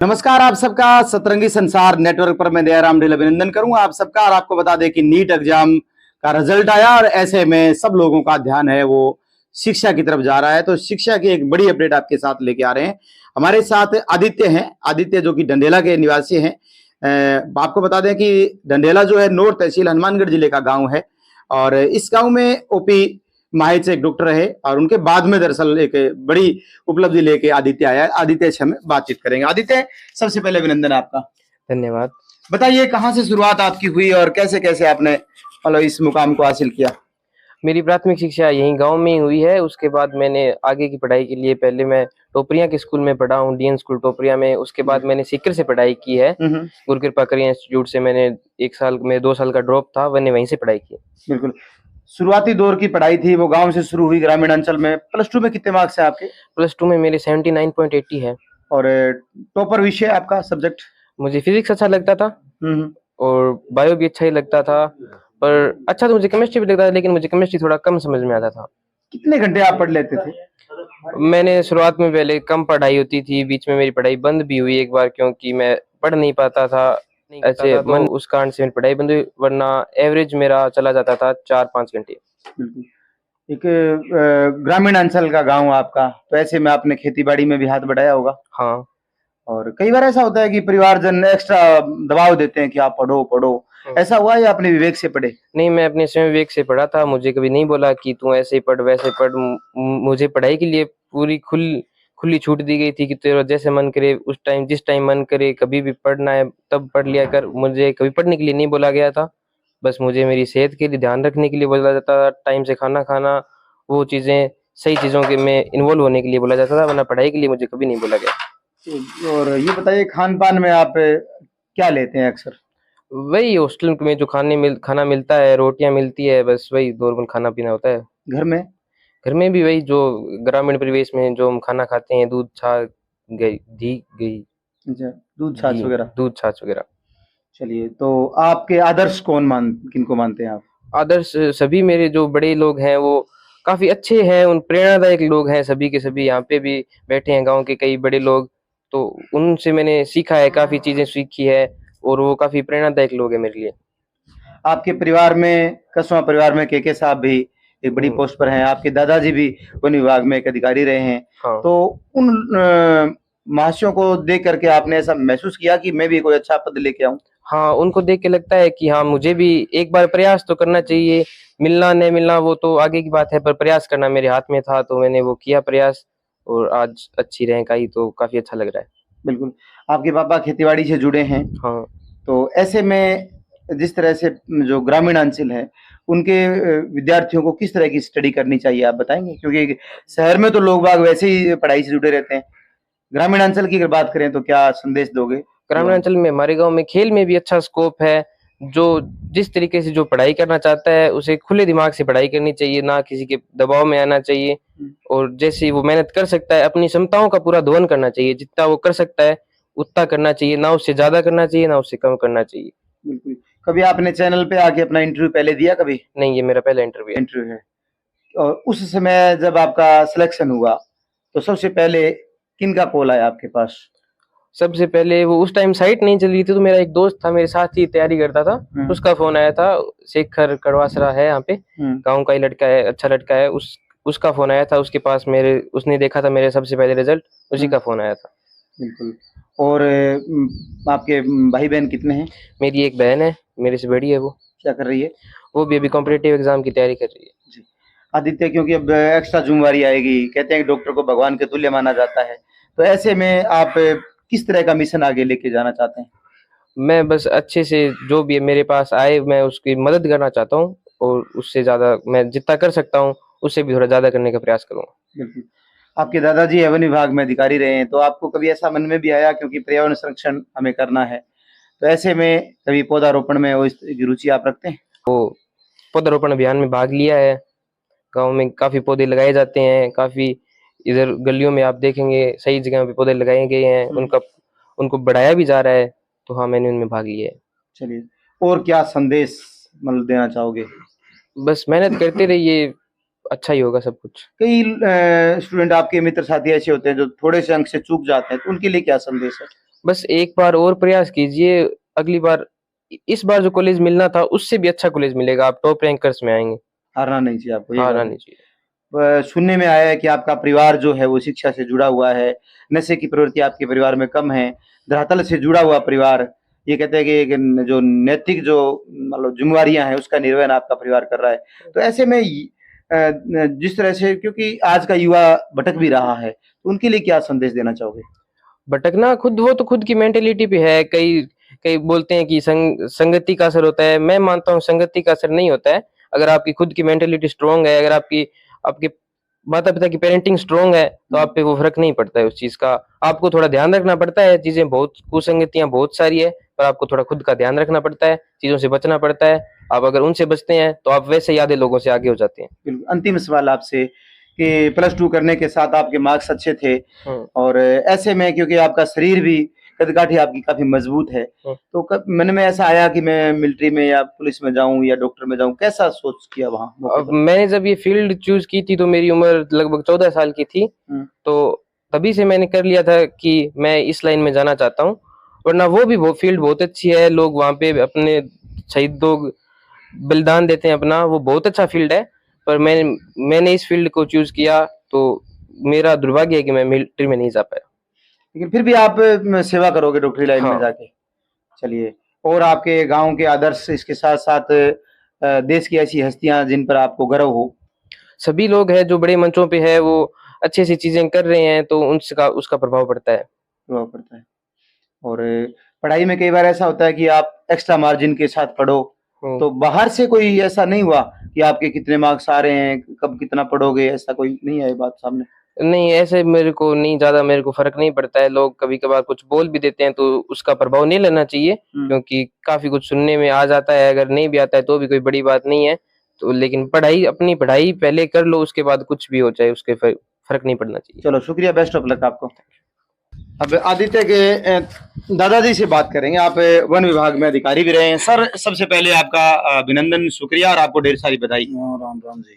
नमस्कार आप सबका सतरंगी संसार नेटवर्क पर मैं दयाराम ढिल अभिनंदन करूंगा आप सबका। और आपको बता दें कि नीट एग्जाम का रिजल्ट आया और ऐसे में सब लोगों का ध्यान है वो शिक्षा की तरफ जा रहा है। तो शिक्षा की एक बड़ी अपडेट आपके साथ लेके आ रहे हैं। हमारे साथ आदित्य हैं, आदित्य जो कि डंडेला के निवासी हैं। आपको बता दें कि डंडेला जो है नोर तहसील हनुमानगढ़ जिले का गाँव है और इस गाँव में ओपी माहिर से एक डॉक्टर रहे और उनके बाद में दरअसल एक बड़ी उपलब्धि लेके आदित्य आया है। आदित्य से हम बातचीत करेंगे। आदित्य, सबसे पहले अभिनंदन आपका। धन्यवाद। बताइए कहाँ से शुरुआत आपकी हुई और कैसे कैसे आपने मतलब इस मुकाम को हासिल किया? मेरी प्राथमिक शिक्षा यहीं गांव में ही हुई है। उसके बाद मैंने आगे की पढ़ाई के लिए पहले मैं टोपरिया के स्कूल में पढ़ा हूँ, डीएन स्कूल टोपरिया में। उसके बाद मैंने सीकर से पढ़ाई की है, गुरु कृपा करिया इंस्टीट्यूट से। मैंने 1 साल में 2 साल का ड्रॉप था, मैंने वहीं से पढ़ाई की। बिल्कुल, शुरुआती दौर की पढ़ाई थी वो गांव से शुरू हुई ग्रामीण अंचल में। +2 में कितने मार्क्स है आपके? +2 में मेरे 79.80 है। और टॉपर विषय आपका सब्जेक्ट? मुझे फिजिक्स अच्छा लगता था और बायो भी अच्छा ही लगता था, पर अच्छा तो मुझे केमिस्ट्री भी लगता था, लेकिन मुझे केमिस्ट्री थोड़ा कम समझ में आता था। कितने घंटे आप पढ़ लेते थे? मैंने शुरुआत में पहले कम पढ़ाई होती थी, बीच में मेरी पढ़ाई बंद भी हुई एक बार, क्योंकि मैं पढ़ नहीं पाता था ऐसे मन, उस कारण से मेरी पढ़ाई बंद हुई, वरना एवरेज मेरा चला जाता था 4-5 घंटे। बिल्कुल। एक ग्रामीण अंचल का गांव आपका, तो ऐसे में आपने खेती बाड़ी में भी हाथ बढ़ाया होगा? हाँ। और कई बार ऐसा होता है कि परिवारजन एक्स्ट्रा दबाव देते हैं कि आप पढ़ो पढ़ो, ऐसा हुआ या अपने विवेक से पढ़े? नहीं, मैं अपने स्वयं विवेक से पढ़ा था। मुझे कभी नहीं बोला कि तू ऐसे पढ़ वैसे पढ़। मुझे पढ़ाई के लिए पूरी खुली छूट दी गई थी कि तेरा जैसे मन करे उस टाइम, जिस टाइम मन करे, कभी भी पढ़ना है तब पढ़ लिया कर। मुझे कभी पढ़ने के लिए नहीं बोला गया था, बस मुझे मेरी सेहत के लिए ध्यान रखने के लिए बोला जाता था, टाइम से खाना खाना, वो चीजें सही चीजों के में इन्वॉल्व होने के लिए बोला जाता था, वरना पढ़ाई के लिए मुझे कभी नहीं बोला गया। और ये बताइए खान पान में आप क्या लेते हैं अक्सर? वही हॉस्टल में जो खाना मिलता है, रोटियां मिलती है, बस वही नॉर्मल खाना पीना होता है। घर में? घर में भी वही जो ग्रामीण परिवेश में जो हम खाना खाते हैं, दूध छाछ गई, घी गई, अच्छा, दूध छाछ वगैरह। दूध छाछ वगैरह। चलिए, तो आपके आदर्श किनको मानते हैं आप? आदर्श सभी मेरे जो बड़े लोग हैं वो काफी अच्छे हैं, उन प्रेरणादायक लोग हैं सभी के सभी। यहाँ पे भी बैठे हैं गांव के कई बड़े लोग, तो उनसे मैंने सीखा है, काफी चीजें सीखी है, और वो काफी प्रेरणादायक लोग हैं मेरे लिए। आपके परिवार में, कसवा परिवार में के साहब भी एक बड़ी पोस्ट पर हैं, आपके दादाजी भी वन विभाग में एक अधिकारी रहे हैं। हाँ। तो उन महाशयों को देख करके आपने ऐसा महसूस किया कि मैं भी कोई अच्छा पद लेके आऊं? हाँ, उनको देख के लगता है कि हाँ, मुझे भी एक बार प्रयास तो करना चाहिए। मिलना नहीं मिलना वो तो आगे की बात है, पर प्रयास करना मेरे हाथ में था, तो मैंने वो किया प्रयास, और आज अच्छी रैंक आई, तो काफी अच्छा लग रहा है। बिल्कुल। आपके पापा खेतीबाड़ी से जुड़े हैं। हाँ। तो ऐसे में जिस तरह से जो ग्रामीण अंचल है उनके विद्यार्थियों को किस तरह की स्टडी करनी चाहिए आप बताएंगे? क्योंकि शहर में तो लोग बाग वैसे ही पढ़ाई से जुड़े रहते हैं, ग्रामीण अंचल की अगर बात करें तो क्या संदेश दोगे? ग्रामीण अंचल में हमारे गांव में खेल में भी अच्छा स्कोप है। जो जिस तरीके से जो पढ़ाई करना चाहता है उसे खुले दिमाग से पढ़ाई करनी चाहिए, ना किसी के दबाव में आना चाहिए, और जैसे वो मेहनत कर सकता है, अपनी क्षमताओं का पूरा दोहन करना चाहिए, जितना वो कर सकता है उतना करना चाहिए, ना उससे ज्यादा करना चाहिए ना उससे कम करना चाहिए। बिल्कुल। कभी आपने चैनल पे आके अपना इंटरव्यू पहले दिया कभी? नहीं, ये मेरा पहला इंटरव्यू है। इंटरव्यू है। और उस समय जब आपका सिलेक्शन हुआ तो सबसे पहले किनका कॉल आया आपके पास? सबसे पहले वो उस टाइम साइट नहीं चल रही थी, तो मेरा एक दोस्त था, मेरे साथ ही तैयारी करता था, उसका फोन आया था। शेखर कड़वासरा है यहाँ पे, गांव का ही लड़का है, अच्छा लड़का है। उसका फोन आया था, उसके पास मेरे, उसने देखा था मेरे सबसे पहले रिजल्ट, उसी का फोन आया था। बिल्कुल। और आपके भाई बहन कितने हैं? मेरी एक बहन है, मेरे से बड़ी है। वो क्या कर रही है? वो भी अभी कॉम्पिटिटिव एग्जाम की तैयारी कर रही है। जी। आदित्य, क्योंकि अब एक्स्ट्रा जिम्मेवारी आएगी, कहते हैं कि डॉक्टर को भगवान के तुल्य माना जाता है, तो ऐसे में आप किस तरह का मिशन आगे लेके जाना चाहते हैं? मैं बस अच्छे से जो भी मेरे पास आए मैं उसकी मदद करना चाहता हूँ, और उससे ज्यादा मैं जितना कर सकता हूँ उससे भी थोड़ा ज्यादा करने का प्रयास करूँगा। बिल्कुल। आपके दादाजी वन विभाग में अधिकारी रहे हैं, तो आपको कभी ऐसा मन में भी आया, क्योंकि पर्यावरण संरक्षण हमें करना है, तो ऐसे में कभी पौधारोपण में वो इस तरह की रुचि आप रखते हैं? वो पौधारोपण अभियान में भाग लिया है। गांव में काफी पौधे लगाए जाते हैं, काफी इधर गलियों में आप देखेंगे सही जगह पे पौधे लगाए गए हैं, उनको बढ़ाया भी जा रहा है, तो हाँ, मैंने उनमें भाग लिया है। चलिए, और क्या संदेश मतलब देना चाहोगे? बस मेहनत करते रहिए, अच्छा ही होगा सब कुछ। कई स्टूडेंट आपके मित्र साथी ऐसे होते हैं जो थोड़े से अंक से चूक जाते हैं, तो उनके लिए क्या संदेश है? बस एक बार और प्रयास कीजिए, अगली बार इस बार जो कॉलेज मिलना था उससे भी अच्छा कॉलेज मिलेगा, आप टॉप रैंकर्स में आएँगे। हारना नहीं चाहिए आपको, ये हारना बात है। नहीं चाहिए। सुनने में आया है कि आपका परिवार जो है वो शिक्षा से जुड़ा हुआ है, नशे की प्रवृत्ति आपके परिवार में कम है, धरातल से जुड़ा हुआ परिवार। ये कहते हैं कि एक जो नैतिक जो मतलब ज़िम्मेवारियाँ हैं उसका निर्वहन आपका परिवार कर रहा है। तो ऐसे में जिस तरह से क्योंकि आज का युवा भटक भी रहा है, तो उनके लिए क्या संदेश देना चाहोगे? भटकना खुद वो तो खुद की मेंटालिटी पे है। कई कई बोलते हैं कि संगति का असर होता है। मैं मानता हूँ संगति का असर नहीं होता है। अगर आपकी खुद की मेंटालिटी स्ट्रांग है, अगर आपकी आपके माता-पिता की पेरेंटिंग स्ट्रांग है, तो आप पे वो फ़र्क नहीं पड़ता है उस चीज़ का। आपको थोड़ा ध्यान रखना पड़ता है, चीज़ें बहुत कुसंगतियाँ बहुत सारी है, पर आपको थोड़ा खुद का ध्यान रखना पड़ता है, चीज़ों से बचना पड़ता है। आप अगर उनसे बचते हैं, तो आप वैसे ही आधे लोगों से आगे हो जाते हैं। बिल्कुल, अंतिम सवाल आपसे कि प्लस 2 करने के साथ आपके मार्क्स अच्छे थे हुँ, और ऐसे में क्योंकि आपका शरीर भी कद-काठी आपकी काफ़ी मज़बूत है, हुँ। तो कब मन में ऐसा आया कि मैं मिलिट्री में या पुलिस में जाऊँ या डॉक्टर में जाऊँ? कैसा सोच किया वहाँ मौके अब पर? मैंने जब ये फ़ील्ड चूज़ की थी, तो मेरी उम्र लगभग 14 साल की थी। हुँ, तो तभी से मैंने कर लिया था कि मैं इस लाइन में जाना चाहता हूँ। वरना वो फ़ील्ड बहुत अच्छी है, लोग वहाँ पे अपने शहीद लोग बलिदान देते हैं अपना, वो बहुत अच्छा फ़ील्ड है। पर मैंने इस फ़ील्ड को चूज़ किया, तो मेरा दुर्भाग्य है कि मैं मिलिट्री में नहीं जा पाया। लेकिन फिर भी आप सेवा करोगे डॉक्टरी लाइन में हाँ, जाके। चलिए और आपके गाँव के आदर्श इसके साथ-साथ देश की ऐसी हस्तियाँ जिन पर आपको गर्व हो? सभी लोग हैं जो बड़े मंचों पे हैं, वो अच्छी-अच्छी चीज़ें कर रहे हैं, तो उनसका उसका प्रभाव पड़ता है। प्रभाव पड़ता है। और पढ़ाई में कई बार ऐसा होता है कि आप एक्स्ट्रा मार्जिन के साथ पढ़ो, हुँ। तो बाहर से कोई ऐसा नहीं हुआ कि आपके कितने मार्क्स आ रहे हैं, कब कितना पढ़ोगे, ऐसा कोई नहीं आई बात सामने? नहीं, ऐसे मेरे को नहीं ज़्यादा मेरे को फ़र्क नहीं पड़ता है, लोग कभी-कभार कुछ बोल भी देते हैं, तो उसका प्रभाव नहीं लेना चाहिए, हुँ, क्योंकि काफ़ी कुछ सुनने में आ जाता है, अगर नहीं भी आता है तो भी कोई बड़ी बात नहीं है। तो लेकिन अपनी पढ़ाई पहले कर लो, उसके बाद कुछ भी हो जाए, उसके फ़र्क नहीं पड़ना चाहिए। चलो शुक्रिया, बेस्ट ऑफ लक आपको। अब आदित्य के दादाजी से बात करेंगे, आप वन विभाग में अधिकारी भी रहे हैं। सर, सबसे पहले आपका अभिनंदन, शुक्रिया और आपको ढेर सारी बधाई। राम राम जी।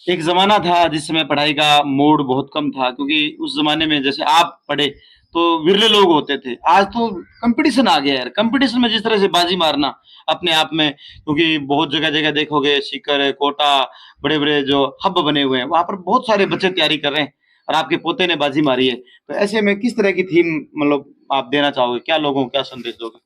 एक ज़माना था जिस समय पढ़ाई का मोड़ बहुत कम था क्योंकि उस ज़माने में जैसे आप पढ़े तो विरले लोग होते थे। आज तो कंपटीशन आ गया यार। कंपटीशन में जिस तरह से बाजी मारना अपने आप में क्योंकि बहुत जगह-जगह देखोगे सीकर, कोटा, बड़े-बड़े जो हब बने हुए हैं, वहाँ पर बहुत सारे बच्चे तैयारी कर रहे हैं और आपके पोते ने बाजी मारी है। तो ऐसे में किस तरह की थीम मतलब आप देना चाहोगे? क्या लोगों को क्या संदेश दोगे?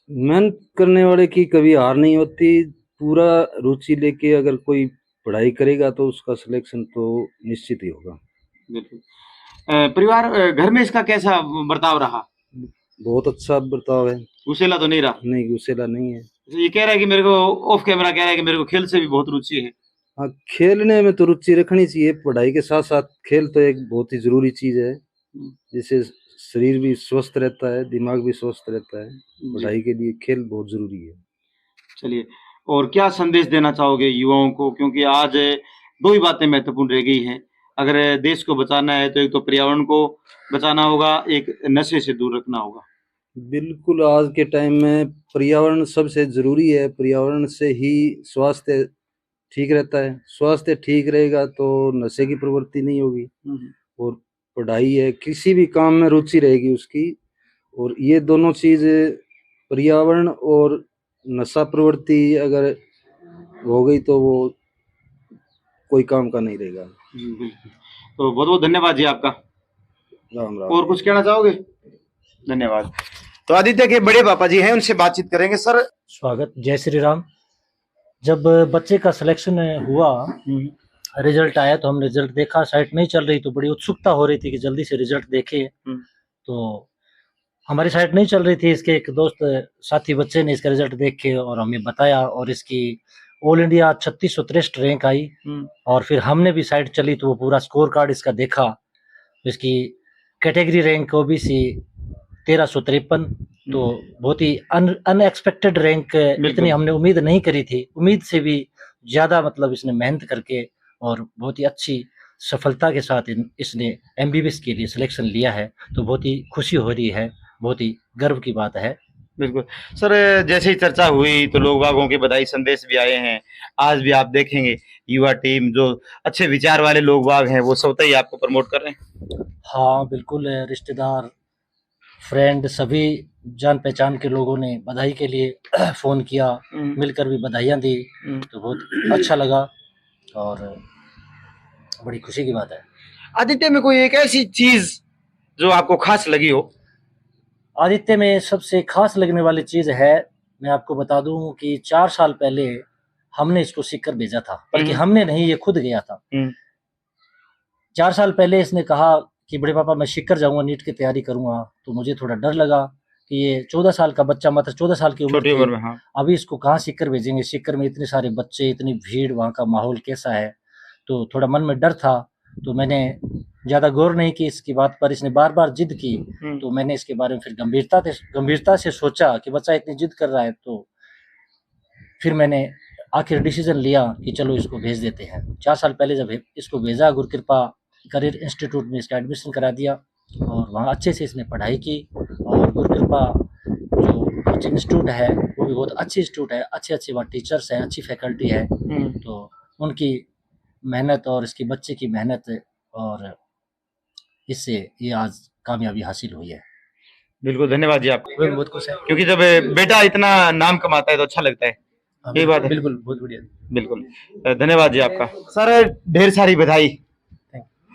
मेहनत करने वाले की कभी हार नहीं होती। पूरा रुचि लेके अगर कोई पढ़ाई करेगा तो उसका सिलेक्शन तो निश्चित ही होगा। बिल्कुल। परिवार घर में इसका कैसा बर्ताव रहा? बहुत अच्छा बर्ताव है। गुस्सैला तो नहीं रहा? नहीं, गुस्सेला नहीं है। ये कह रहा है कि मेरे को ऑफ कैमरा कह रहा है कि मेरे को खेल से भी बहुत रुचि है। हाँ, खेलने में तो रुचि रखनी चाहिए। पढ़ाई के साथ-साथ खेल तो एक बहुत ही ज़रूरी चीज़ है। हुँ, जिससे शरीर भी स्वस्थ रहता है, दिमाग भी स्वस्थ रहता है। जी, पढ़ाई के लिए खेल बहुत ज़रूरी है। चलिए और क्या संदेश देना चाहोगे युवाओं को? क्योंकि आज 2 ही बातें महत्वपूर्ण रह गई हैं। अगर देश को बचाना है तो एक तो पर्यावरण को बचाना होगा, एक नशे से दूर रखना होगा। बिल्कुल, आज के टाइम में पर्यावरण सबसे ज़रूरी है। पर्यावरण से ही स्वास्थ्य ठीक रहता है। स्वास्थ्य ठीक रहेगा तो नशे की प्रवृत्ति नहीं होगी हुँ, हुँ। और पढ़ाई है, किसी भी काम में रुचि रहेगी उसकी। और ये दोनों चीज़ पर्यावरण और नशा प्रवृत्ति अगर हो गई तो वो कोई काम का नहीं रहेगा। बिल्कुल। तो बहुत-बहुत धन्यवाद जी आपका। राम राम और जी। कुछ कहना चाहोगे? धन्यवाद। तो आदित्य के बड़े पापा जी हैं, उनसे बातचीत करेंगे। सर स्वागत, जय श्री राम। जब बच्चे का सिलेक्शन हुआ, रिजल्ट आया तो हमने रिजल्ट देखा, साइट नहीं चल रही तो बड़ी उत्सुकता हो रही थी कि जल्दी से रिजल्ट देखें। तो हमारी साइट नहीं चल रही थी, इसके एक दोस्त साथी बच्चे ने इसका रिजल्ट देख के और हमें बताया और इसकी ऑल इंडिया 3663 रैंक आई। और फिर हमने भी साइट चली तो वो पूरा स्कोर कार्ड इसका देखा। इसकी कैटेगरी रैंक ओबीसी 1353, तो बहुत ही अनएक्सपेक्टेड रैंक, इतनी हमने उम्मीद नहीं करी थी। उम्मीद से भी ज़्यादा मतलब इसने मेहनत करके और बहुत ही अच्छी सफलता के साथ इसने एमबीबीएस के लिए सिलेक्शन लिया है, तो बहुत ही खुशी हो रही है, बहुत ही गर्व की बात है। बिल्कुल। सर जैसे ही चर्चा हुई तो लोग बागों के बधाई संदेश भी आए हैं। आज भी आप देखेंगे युवा टीम जो अच्छे विचार वाले लोग बाग हैं वो स्वतः ही आपको प्रमोट कर रहे हैं। हाँ, बिल्कुल रिश्तेदार फ्रेंड सभी जान पहचान के लोगों ने बधाई के लिए फ़ोन किया, मिलकर भी बधाइयाँ दी, तो बहुत अच्छा लगा और बड़ी खुशी की बात है। आदित्य में कोई एक ऐसी चीज जो आपको खास लगी हो? आदित्य में सबसे खास लगने वाली चीज़ है, मैं आपको बता दूं कि 4 साल पहले हमने इसको सीखकर भेजा था, बल्कि हमने नहीं, ये खुद गया था। 4 साल पहले इसने कहा कि बड़े पापा मैं सीखकर जाऊंगा, नीट की तैयारी करूंगा, तो मुझे थोड़ा डर लगा कि ये 14 साल का बच्चा, मात्र 14 साल की उम्र छोटी थी, उम्र में, हाँ। अभी इसको कहाँ सीखकर भेजेंगे, सीखकर में इतने सारे बच्चे, इतनी भीड़, वहाँ का माहौल कैसा है, तो थोड़ा मन में डर था। तो मैंने ज़्यादा गौर नहीं की इसकी बात पर, इसने बार बार जिद की, तो मैंने इसके बारे में फिर गंभीरता से सोचा कि बच्चा इतनी जिद कर रहा है, तो फिर मैंने आखिर डिसीजन लिया कि चलो इसको भेज देते हैं। 4 साल पहले जब इसको भेजा, गुरुकृपा करियर इंस्टीट्यूट में इसका एडमिशन करा दिया और वहाँ अच्छे से इसने पढ़ाई की। और गुरुकृपा जो कोचिंग इंस्टीट्यूट है वो भी बहुत अच्छी इंस्टीट्यूट है, अच्छे वहाँ टीचर्स हैं, अच्छी फैकल्टी है, तो उनकी मेहनत और इसकी बच्चे की मेहनत, और इससे ये आज कामयाबी हासिल हुई है। बिल्कुल, धन्यवाद जी आपका। बहुत खुश है, क्योंकि जब बेटा इतना नाम कमाता है तो अच्छा लगता है। यही बात है। बिल्कुल, बहुत बढ़िया। बिल्कुल, धन्यवाद जी आपका। सर, ढेर सारी बधाई।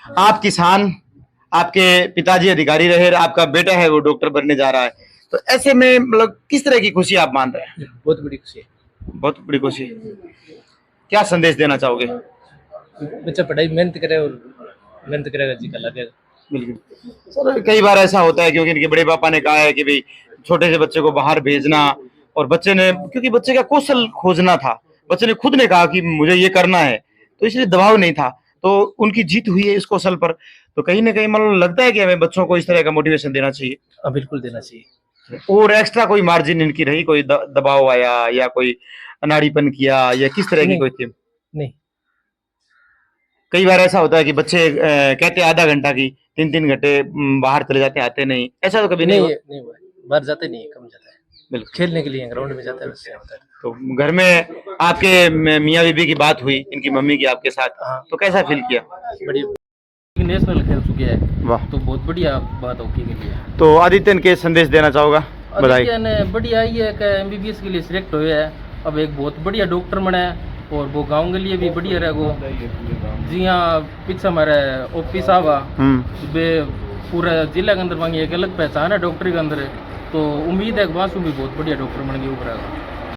आप किसान, आपके पिताजी अधिकारी रहे, आपका बेटा है वो डॉक्टर बनने जा रहा है, तो ऐसे में मतलब किस तरह की खुशी आप मान रहे हैं? बहुत बड़ी खुशी है, बहुत बड़ी खुशी। क्या संदेश देना चाहोगे? बच्चा पढ़ाई मेहनत करे और मेहनत करेगा जी का लगेगा। बिल्कुल सर, कई बार ऐसा होता है क्योंकि इनके बड़े पापा ने कहा है कि भाई छोटे से बच्चे को बाहर भेजना, और बच्चे ने, क्योंकि बच्चे का कौशल खोजना था, बच्चे ने खुद ने कहा कि मुझे ये करना है, तो इसलिए दबाव नहीं था, तो उनकी जीत हुई है इस कौशल पर। तो कहीं ना कहीं मतलब लगता है कि हमें बच्चों को इस तरह का मोटिवेशन देना चाहिए। बिल्कुल देना चाहिए। और एक्स्ट्रा कोई मार्जिन इनकी रही, कोई दबाव आया या कोई अनाड़ीपन किया या किस तरह की कोई थी? नहीं, कई बार ऐसा होता है कि बच्चे कहते हैं आधा घंटा की, 3-3 घंटे बाहर चले जाते, आते नहीं, ऐसा तो कभी नहीं हुआ? नहीं हुआ, बाहर जाते नहीं, कम जाता है, बिल्कुल, खेलने के लिए ग्राउंड में जाता है, उससे होता है। तो घर में आपके मियाँ बीबी की बात हुई, इनकी मम्मी की आपके साथ, तो कैसा फील किया? बढ़िया, नेशनल खेल चुके हैं, वाह, तो बहुत बढ़िया बात होगी के लिए। तो आदित्य के संदेश देना चाहोगा? बधाई। आदित्य ने बढ़िया ही है कि एमबीबीएस के लिए सिलेक्ट हुए है, अब एक बहुत बढ़िया डॉक्टर बना है और वो गांव के लिए भी बढ़िया रहेगा। जी हाँ, पीछे हमारे ओपी साहब वे पूरा जिला के अंदर मांगी एक अलग पहचान है डॉक्टरी के अंदर, तो उम्मीद है कि वहाँ से भी बहुत बढ़िया डॉक्टर बन के उभरेगा।